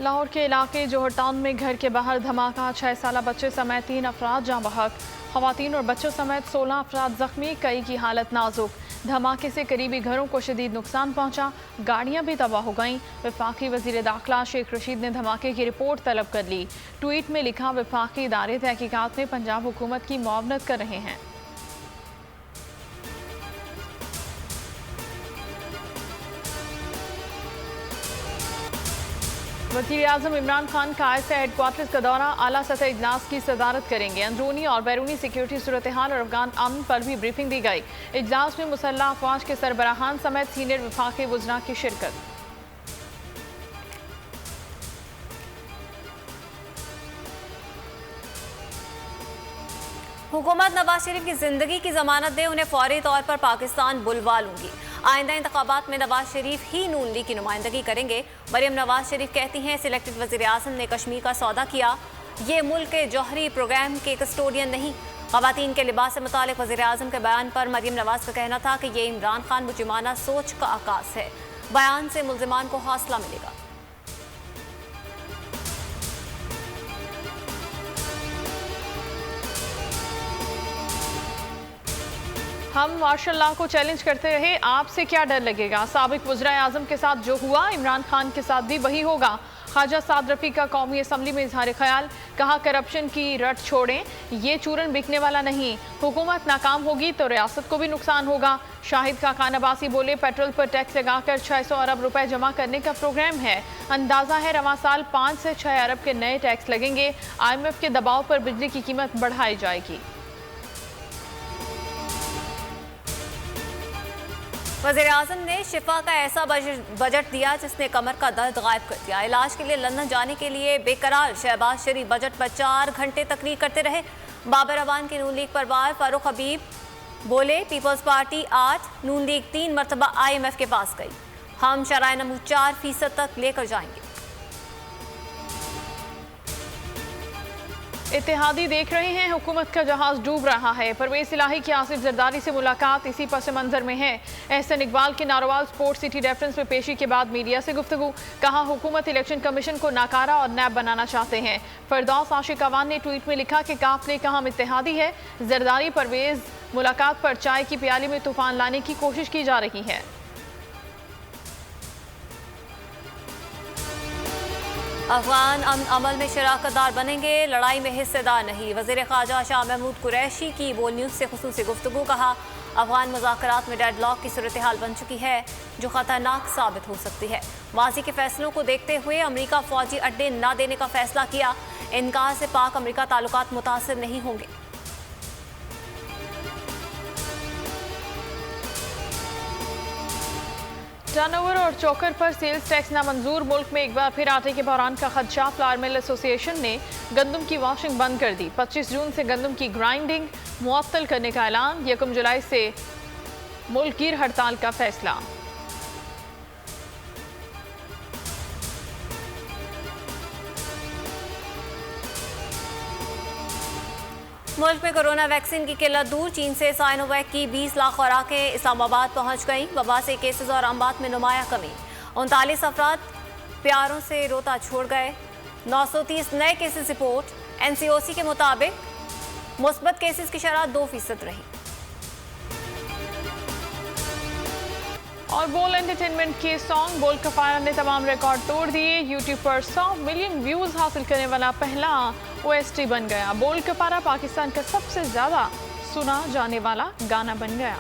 लाहौर के इलाके जोहर टाउन में घर के बाहर धमाका, 6 साला बच्चे समेत 3 अफराद जाँ बहक, खवातीन और बच्चों समेत 16 अफराद जख्मी, कई की हालत नाजुक। धमाके से करीबी घरों को शदीद नुकसान पहुंचा, गाड़ियां भी तबाह हो गईं। वफाकी वजीर दाखिला शेख रशीद ने धमाके की रिपोर्ट तलब कर ली। ट्वीट में लिखा, वफाकी इदारे तहकीकात में पंजाब हुकूमत की मुआवनत कर रहे हैं। वज़ीर आज़म इमरान खान कायदा हेडक्वार्टर्स का दौरा, आला सतह इजलास की सदारत करेंगे। अंदरूनी और बैरूनी सिक्योरिटी सूरत हाल और अफगान अमन पर भी ब्रीफिंग दी गई। इजलास में मुसल्लह अफवाज के सरबराहान समेत सीनियर वफाकी वज़रा की शिरकत। हुकूमत नवाज शरीफ की जिंदगी की जमानत दे, उन्हें फौरी तौर पर पाकिस्तान बुलवा लूंगी। आइंदा इंतखाबात में नवाज शरीफ ही नून लीग की नुमाइंदगी करेंगे। मरियम नवाज शरीफ कहती हैं, सिलेक्टेड वज़ीर आज़म ने कश्मीर का सौदा किया, ये मुल्क के जौहरी प्रोग्राम के कस्टोडियन नहीं। ख़वातीन के लिबास से मुतालिक वज़ीर आज़म के बयान पर मरियम नवाज का कहना था कि ये इमरान खान मुजरिमाना सोच का आकाश है। बयान से मुल्ज़िमान को हौसला मिलेगा। हम मार्शल लॉ को चैलेंज करते रहे, आपसे क्या डर लगेगा। साबिक वज़ीर आज़म के साथ जो हुआ, इमरान खान के साथ भी वही होगा। ख्वाजा साद रफ़ी का कौमी असम्बली में इजहार ख्याल, कहा करप्शन की रट छोड़ें, ये चूरन बिकने वाला नहीं। हुकूमत नाकाम होगी तो रियासत को भी नुकसान होगा। शाहिद खान अब्बासी बोले, पेट्रोल पर टैक्स लगाकर 600 अरब रुपए जमा करने का प्रोग्राम है। अंदाजा है रवां साल 5 से 6 अरब के नए टैक्स लगेंगे। IMF के दबाव पर बिजली की कीमत बढ़ाई जाएगी। वज़ीर आज़म ने शिफा का ऐसा बजट दिया जिसने कमर का दर्द गायब कर दिया। इलाज के लिए लंदन जाने के लिए बेकरार शहबाज शरीफ बजट पर 4 घंटे तकरीर करते रहे। बाबर अवान की नून लीग पर वार, फारूक हबीब बोले, पीपल्स पार्टी 8, नून लीग 3 मरतबा IMF के पास गई, हम शराय नमू 4% तक लेकर जाएंगे। इत्तेहादी देख रहे हैं, हुकूमत का जहाज डूब रहा है। परवेज इलाही की आसिफ जरदारी से मुलाकात इसी पस मंजर में है। एहसन इकबाल की नारोवाल स्पोर्ट्स सिटी रेफरेंस में पेशी के बाद मीडिया से गुफ्तगू, कहा हुकूमत इलेक्शन कमीशन को नाकारा और नैब बनाना चाहते हैं। फरदौस आशिक अवान ने ट्वीट में लिखा कि काफ ने कहा हम इत्तेहादी है। जरदारी परवेज मुलाकात पर चाय की प्याली में तूफान लाने की कोशिश की जा रही है। अफगान अमल में शराकतदार बनेंगे, लड़ाई में हिस्सेदार नहीं। वज़ीर ख़ारजा शाह महमूद कुरैशी की बोल न्यूज़ से खुसूसी गुफ्तगू, कहा अफगान मुज़ाकरात में डेडलॉक की सूरत हाल बन चुकी है जो ख़तरनाक साबित हो सकती है। माजी के फैसलों को देखते हुए अमरीका फ़ौजी अड्डे न देने का फैसला किया। इनकार से पाक अमरीका ताल्लुकात मुतासिर नहीं होंगे। टर्नओवर और चोकर पर सेल्स टैक्स नामंजूर, मुल्क में एक बार फिर आटे के बहरान का खदशा। फ्लावर मिल एसोसिएशन ने गंदम की वॉशिंग बंद कर दी। 25 जून से गंदम की ग्राइंडिंग मुअत्तल करने का ऐलान। 1 जुलाई से मुल्क गिर हड़ताल का फैसला। मुल्क में कोरोना वैक्सीन की किल्लत दूर, चीन से साइनोवैक की 20 लाख खुराकें इस्लामाबाद पहुंच गईं। वबा से केसेस और अमवात में नुमाया कमी। 39 अफराद प्यारों से रोता छोड़ गए। 930 नए केसेस रिपोर्ट। NCOC के मुताबिक मुस्बत केसेस की शरह 2% रही। और बोल एंटरटेनमेंट के सॉन्ग बोल कफारा ने तमाम रिकॉर्ड तोड़ दिए। यूट्यूब पर 100 मिलियन व्यूज हासिल करने वाला पहला OST बन गया। बोल कफारा पाकिस्तान का सबसे ज्यादा सुना जाने वाला गाना बन गया।